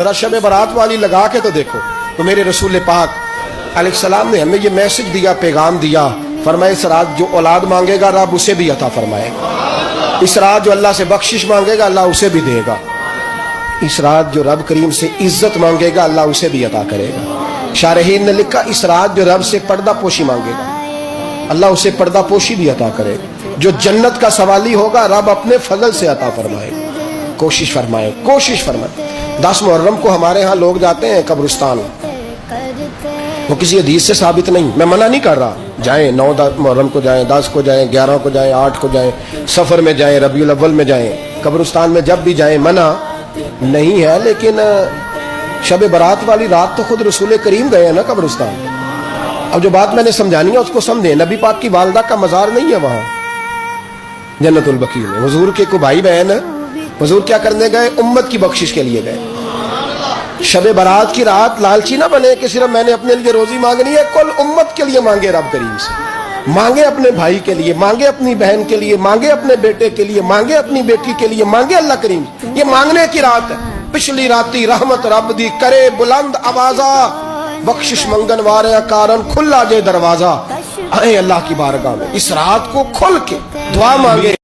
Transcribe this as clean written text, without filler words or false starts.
ذرا شب برات والی لگا کے تو دیکھو. تو میرے رسول پاک علیہ السلام نے ہمیں یہ میسج دیا, پیغام دیا, فرمائے اس رات جو اولاد مانگے گا رب اسے بھی عطا فرمائے گا. اس رات جو اللہ سے بخشش مانگے گا اللہ اسے بھی دے گا. اس رات جو رب کریم سے عزت مانگے گا اللہ اسے بھی عطا کرے گا. شارحین نے لکھا اس رات جو رب سے پردہ پوشی مانگے گا اللہ اسے پردہ پوشی بھی عطا کرے گا. جو جنت کا سوالی ہوگا رب اپنے فضل سے عطا فرمائے گا. کوشش فرمائے, کوشش فرمائے. 10 محرم کو ہمارے ہاں لوگ جاتے ہیں قبرستان, وہ کسی حدیث سے ثابت نہیں, میں منع نہیں کر رہا, جائیں 9 محرم کو جائیں, 10 کو جائیں, 11 کو جائیں, 8 کو جائیں, سفر میں جائیں, ربیع الاول میں جائیں, قبرستان میں جب بھی جائیں, منع نہیں ہے. لیکن شب برات والی رات تو خود رسول کریم گئے ہیں نا قبرستان. اب جو بات میں نے سمجھانی ہے اس کو سمجھیں. نبی پاک کی والدہ کا مزار نہیں ہے وہاں جنت البقیع میں. حضور کے کو بھائی بہن, حضور کیا کرنے گئے؟ امت کی بخشش کے لیے گئے. شب برات کی رات لالچی نہ بنے کہ صرف میں نے اپنے لیے روزی مانگنی ہے, کل امت کے لیے مانگے رب کریم سے. مانگے اپنے بھائی کے لیے, مانگے اپنی بہن کے لیے, مانگے اپنے بیٹے کے لیے, مانگے اپنی بیٹی کے لیے, مانگے اللہ کریم. یہ مانگنے کی رات ہے. پچھلی راتی رحمت رب دی کرے بلند آوازہ, بخشش منگن وارے کارن کھلا جے دروازہ. آئے اللہ کی بارگاہ میں اس رات کو کھل کے دعا مانگے.